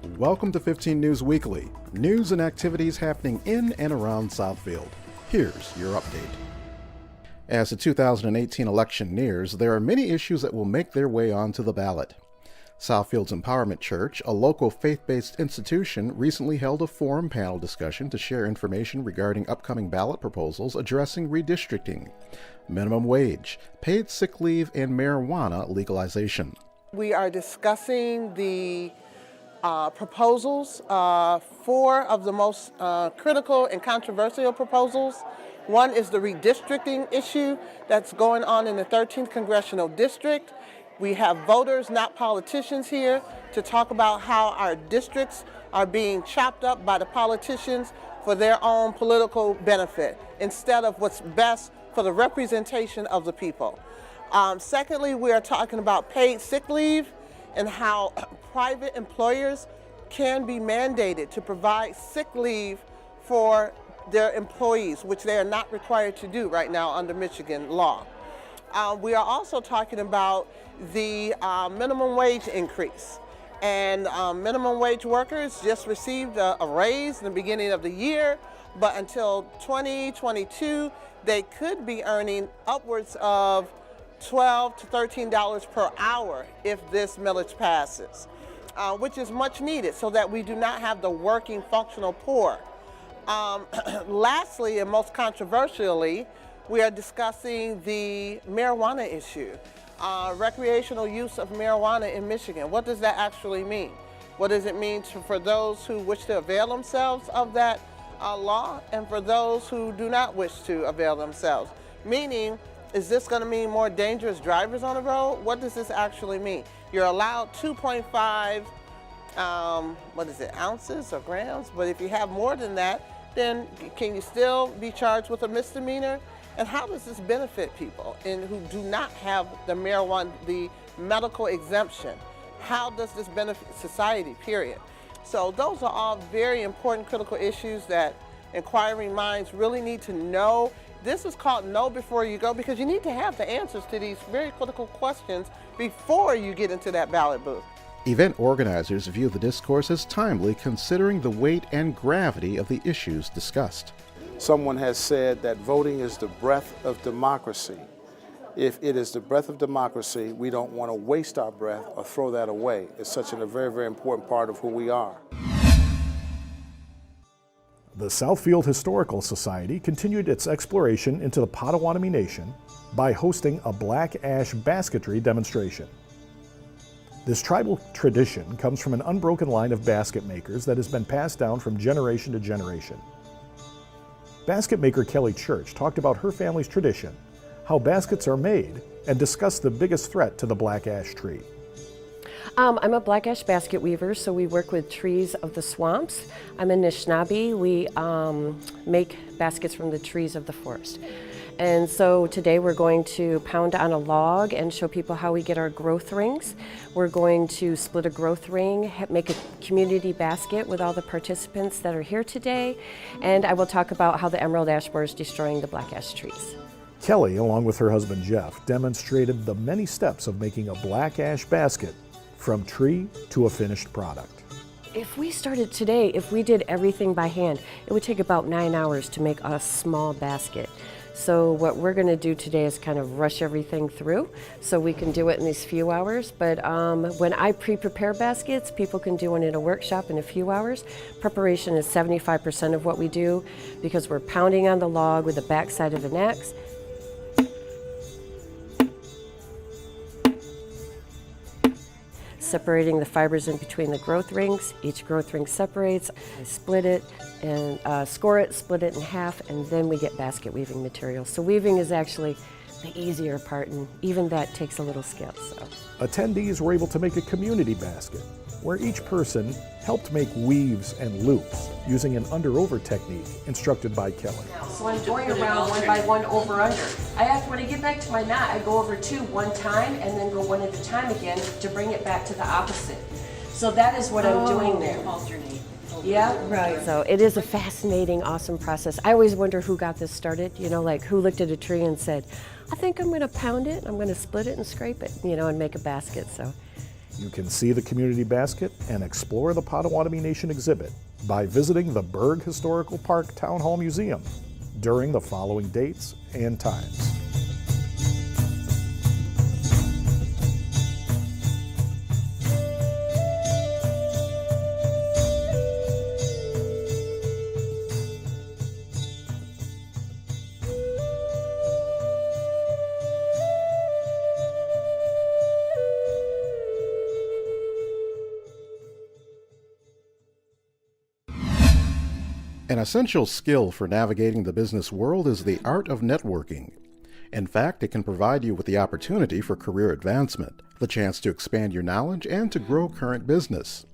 Welcome to 15 News Weekly, news and activities happening in and around Southfield. Here's your update. As the 2018 election nears, there are many issues that will make their way onto the ballot. Southfield's Empowerment Church, a local faith-based institution, recently held a forum panel discussion to share information regarding upcoming ballot proposals addressing redistricting, minimum wage, paid sick leave, and marijuana legalization. We are discussing the proposals, four of the most critical and controversial proposals. One is the redistricting issue that's going on in the 13th Congressional District. We have voters, not politicians, here to talk about how our districts are being chopped up by the politicians for their own political benefit instead of what's best for the representation of the people. Secondly, we are talking about paid sick leave and how private employers can be mandated to provide sick leave for their employees, which they are not required to do right now under Michigan law. We are also talking about the minimum wage increase. And minimum wage workers just received a raise in the beginning of the year, but until 2022, they could be earning upwards of $12 to $13 per hour if this millage passes, which is much needed so that we do not have the working functional poor. Lastly, and most controversially, we are discussing the marijuana issue, recreational use of marijuana in Michigan. What does that actually mean? What does it mean for those who wish to avail themselves of that law and for those who do not wish to avail themselves? Meaning, is this going to mean more dangerous drivers on the road? What does this actually mean? You're allowed 2.5, ounces or grams, but if you have more than that, then can you still be charged with a misdemeanor? And how does this benefit people who do not have the marijuana, the medical exemption? How does this benefit society, period? So those are all very important critical issues that inquiring minds really need to know. This is called Know Before You Go because you need to have the answers to these very critical questions before you get into that ballot booth. Event organizers view the discourse as timely considering the weight and gravity of the issues discussed. Someone has said that voting is the breath of democracy. If it is the breath of democracy, we don't want to waste our breath or throw that away. It's such a very, very important part of who we are. The Southfield Historical Society continued its exploration into the Potawatomi Nation by hosting a Black Ash Basketry demonstration. This tribal tradition comes from an unbroken line of basket makers that has been passed down from generation to generation. Basket maker Kelly Church talked about her family's tradition, how baskets are made, and discussed the biggest threat to the black ash tree. I'm a black ash basket weaver, so we work with trees of the swamps. I'm a Anishinaabe. We make baskets from the trees of the forest. And so today we're going to pound on a log and show people how we get our growth rings. We're going to split a growth ring, make a community basket with all the participants that are here today, and I will talk about how the emerald ash borer is destroying the black ash trees. Kelly, along with her husband Jeff, demonstrated the many steps of making a black ash basket from tree to a finished product. If we started today, if we did everything by hand, it would take about 9 hours to make a small basket. So what we're going to do today is kind of rush everything through so we can do it in these few hours. But when I pre-prepare baskets, people can do it in a workshop in a few hours. Preparation is 75% of what we do because we're pounding on the log with the backside of an axe. Separating the fibers in between the growth rings. Each growth ring separates. I split it and score it, split it in half, and then we get basket weaving material. So weaving is actually the easier part, and even that takes a little skill. So. Attendees were able to make a community basket where each person helped make weaves and loops using an under-over technique instructed by Kelly. So I'm going around one by one over under. When I get back to my knot, I go over two one time and then go one at a time again to bring it back to the opposite. So that is what I'm doing there. Alternate. Yeah, right. So it is a fascinating, awesome process. I always wonder who got this started, like who looked at a tree and said, I think I'm going to pound it, I'm going to split it and scrape it, and make a basket. So You can see the community basket and explore the Potawatomi Nation exhibit by visiting the Berg Historical Park Town Hall Museum during the following dates and times. An essential skill for navigating the business world is the art of networking. In fact, it can provide you with the opportunity for career advancement, the chance to expand your knowledge, and to grow current business.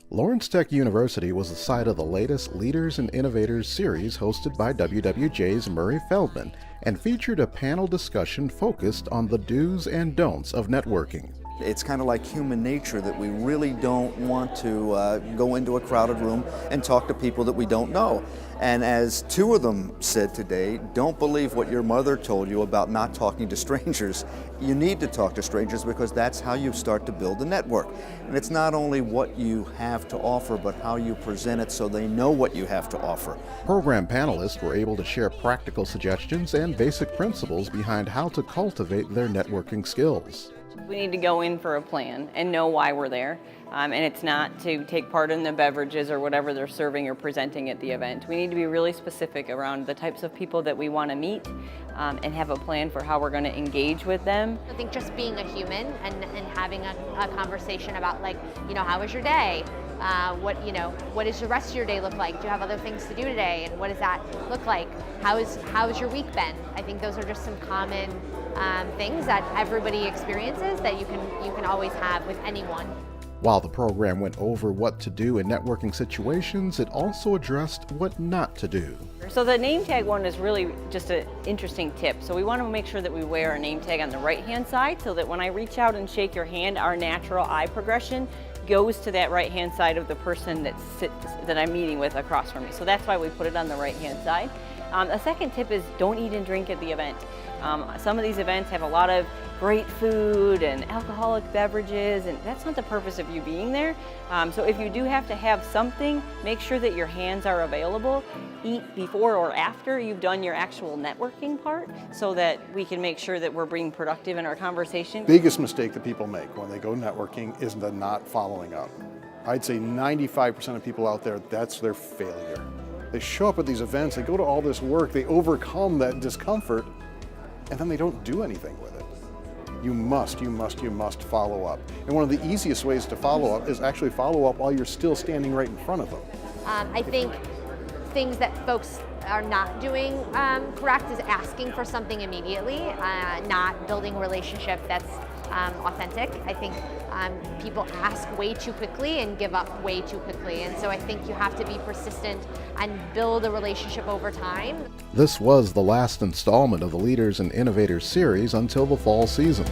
Lawrence Tech University was the site of the latest Leaders and Innovators series hosted by WWJ's Murray Feldman and featured a panel discussion focused on the do's and don'ts of networking. It's kind of like human nature that we really don't want to go into a crowded room and talk to people that we don't know. And as two of them said today, don't believe what your mother told you about not talking to strangers. You need to talk to strangers because that's how you start to build a network. And it's not only what you have to offer, but how you present it so they know what you have to offer. Program panelists were able to share practical suggestions and basic principles behind how to cultivate their networking skills. We need to go in for a plan and know why we're there. And it's not to take part in the beverages or whatever they're serving or presenting at the event. We need to be really specific around the types of people that we want to meet and have a plan for how we're going to engage with them. I think just being a human and having a conversation about, like, how was your day? What does the rest of your day look like? Do you have other things to do today? And what does that look like? How's your week been? I think those are just some common things that everybody experiences that you can always have with anyone. While the program went over what to do in networking situations, it also addressed what not to do. So the name tag one is really just an interesting tip. So we want to make sure that we wear our name tag on the right-hand side so that when I reach out and shake your hand, our natural eye progression goes to that right-hand side of the person that I'm meeting with across from me. So that's why we put it on the right-hand side. A second tip is don't eat and drink at the event. Some of these events have a lot of great food and alcoholic beverages, and that's not the purpose of you being there. So if you do have to have something, make sure that your hands are available. Eat before or after you've done your actual networking part so that we can make sure that we're being productive in our conversation. Biggest mistake that people make when they go networking is the not following up. I'd say 95% of people out there, that's their failure. They show up at these events, they go to all this work, they overcome that discomfort, and then they don't do anything with it. You must follow up. And one of the easiest ways to follow up is actually follow up while you're still standing right in front of them. I think things that folks are not doing correct is asking for something immediately, not building a relationship that's authentic. I think people ask way too quickly and give up way too quickly, and so I think you have to be persistent and build a relationship over time. This was the last installment of the Leaders and Innovators series until the fall season.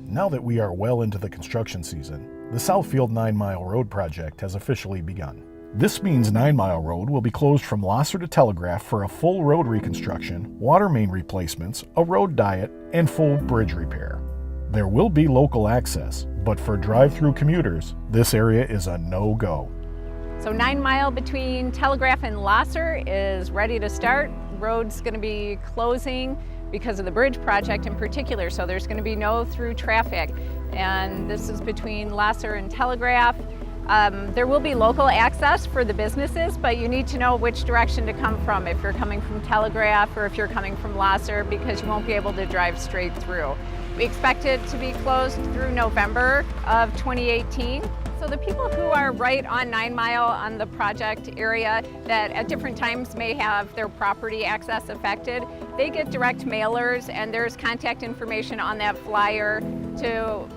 Now that we are well into the construction season, the Southfield 9 Mile Road project has officially begun. This means 9 Mile Road will be closed from Lasser to Telegraph for a full road reconstruction, water main replacements, a road diet, and full bridge repair. There will be local access, but for drive-through commuters, this area is a no-go. So 9 Mile between Telegraph and Lasser is ready to start. Road's going to be closing because of the bridge project in particular, so there's going to be no through traffic. And this is between Lasser and Telegraph. There will be local access for the businesses, but you need to know which direction to come from if you're coming from Telegraph or if you're coming from Lasser, because you won't be able to drive straight through. We expect it to be closed through November of 2018. So the people who are right on 9 Mile on the project area that at different times may have their property access affected, they get direct mailers, and there's contact information on that flyer to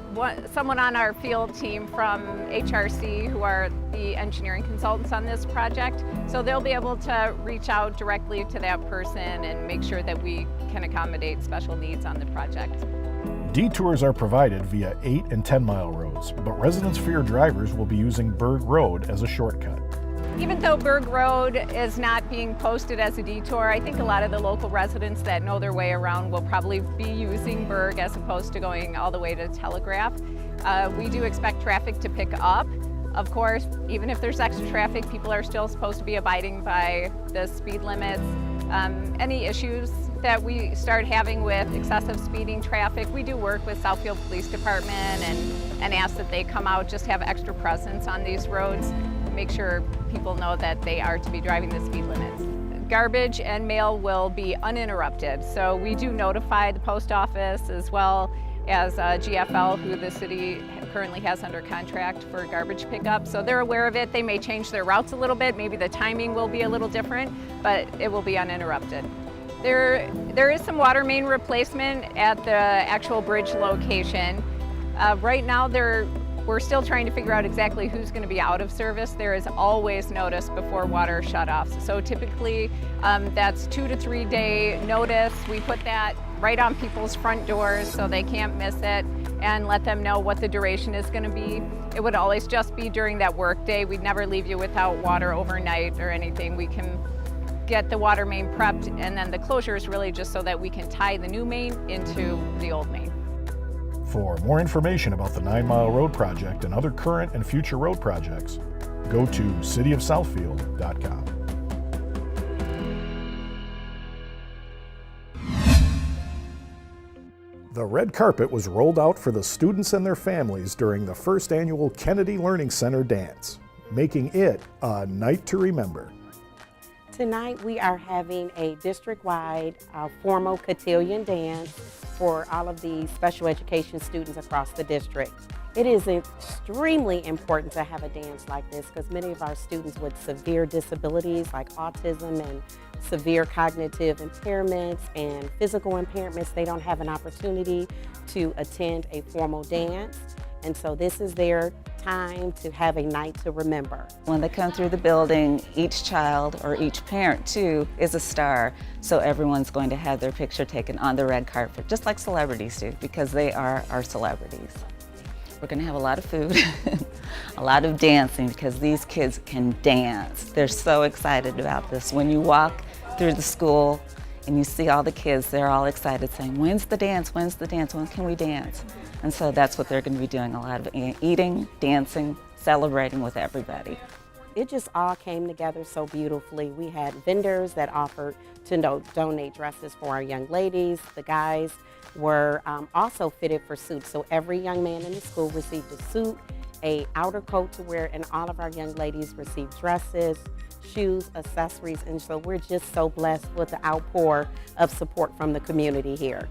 someone on our field team from HRC, who are the engineering consultants on this project. So they'll be able to reach out directly to that person and make sure that we can accommodate special needs on the project. Detours are provided via 8 and 10 Mile roads, but residents fear drivers will be using Berg Road as a shortcut. Even though Berg Road is not being posted as a detour, I think a lot of the local residents that know their way around will probably be using Berg as opposed to going all the way to Telegraph. We do expect traffic to pick up. Of course, even if there's extra traffic, people are still supposed to be abiding by the speed limits. Any issues that we start having with excessive speeding traffic, we do work with Southfield Police Department and ask that they come out, just have extra presence on these roads, make sure people know that they are to be driving the speed limits. Garbage and mail will be uninterrupted, so we do notify the post office as well as GFL, who the city currently has under contract for garbage pickup. So they're aware of it. They may change their routes a little bit. Maybe the timing will be a little different, but it will be uninterrupted. There is some water main replacement at the actual bridge location. Right now we're still trying to figure out exactly who's going to be out of service. There is always notice before water shutoffs. So typically that's 2 to 3 day notice. We put that right on people's front doors so they can't miss it and let them know what the duration is going to be. It would always just be during that work day. We'd never leave you without water overnight or anything. We can get the water main prepped, and then the closure is really just so that we can tie the new main into the old main. For more information about the 9 Mile Road project and other current and future road projects, go to cityofsouthfield.com. The red carpet was rolled out for the students and their families during the first annual Kennedy Learning Center dance, making it a night to remember. Tonight we are having a district-wide formal cotillion dance for all of the special education students across the district. It is extremely important to have a dance like this because many of our students with severe disabilities like autism and severe cognitive impairments and physical impairments, they don't have an opportunity to attend a formal dance. And so this is their time to have a night to remember. When they come through the building, each child, or each parent too, is a star. So everyone's going to have their picture taken on the red carpet, just like celebrities do, because they are our celebrities. We're going to have a lot of food, a lot of dancing, because these kids can dance. They're so excited about this. When you walk through the school and you see all the kids, they're all excited saying, when's the dance, when's the dance, when can we dance? And so that's what they're going to be doing, a lot of eating, dancing, celebrating with everybody. It just all came together so beautifully. We had vendors that offered to donate dresses for our young ladies. The guys were also fitted for suits. So every young man in the school received a suit, an outer coat to wear, and all of our young ladies received dresses, shoes, accessories, and so we're just so blessed with the outpour of support from the community here.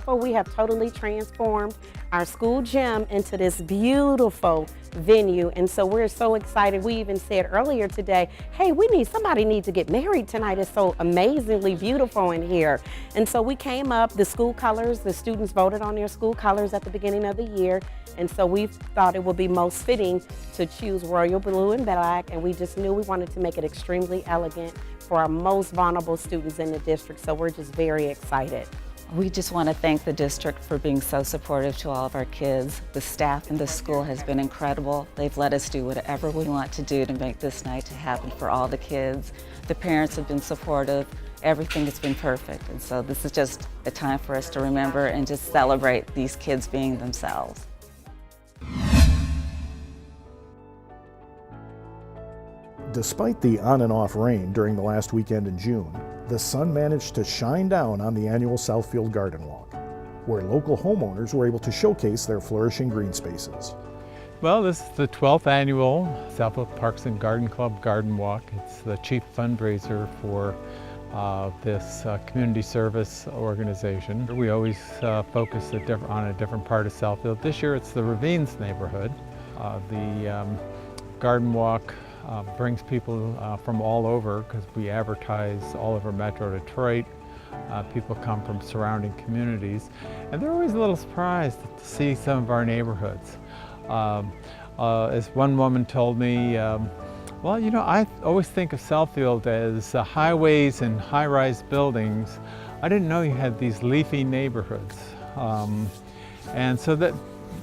So we have totally transformed our school gym into this beautiful venue, and so we're so excited. We even said earlier today, hey, somebody needs to get married tonight. It's so amazingly beautiful in here. And so we came up, the school colors, the students voted on their school colors at the beginning of the year, and so we thought it would be most fitting to choose royal blue and black, and we just knew we wanted to make it extremely elegant for our most vulnerable students in the district, so we're just very excited. We just want to thank the district for being so supportive to all of our kids. The staff in the school has been incredible. They've let us do whatever we want to do to make this night happen for all the kids. The parents have been supportive. Everything has been perfect. And so this is just a time for us to remember and just celebrate these kids being themselves. Despite the on and off rain during the last weekend in June, the sun managed to shine down on the annual Southfield Garden Walk, where local homeowners were able to showcase their flourishing green spaces. Well, this is the 12th annual Southfield Parks and Garden Club Garden Walk. It's the chief fundraiser for this community service organization. We always focus on a different part of Southfield. This year it's the Ravines neighborhood. The Garden Walk brings people from all over because we advertise all over Metro Detroit. People come from surrounding communities, and they're always a little surprised to see some of our neighborhoods. As one woman told me, well, you know, I always think of Southfield as highways and high-rise buildings. I didn't know you had these leafy neighborhoods. And so that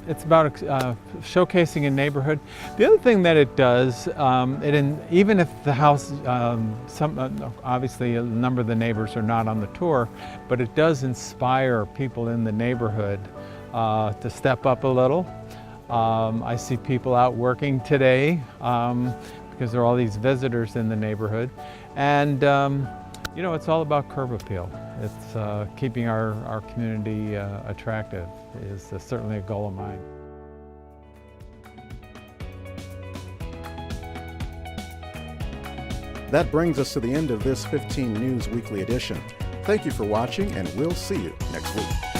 It's about showcasing a neighborhood. The other thing that it does, even if the house, obviously a number of the neighbors are not on the tour, but it does inspire people in the neighborhood to step up a little. I see people out working today because there are all these visitors in the neighborhood. And you know, it's all about curb appeal. It's keeping our community attractive is certainly a goal of mine. That brings us to the end of this 15 News Weekly edition. Thank you for watching, and we'll see you next week.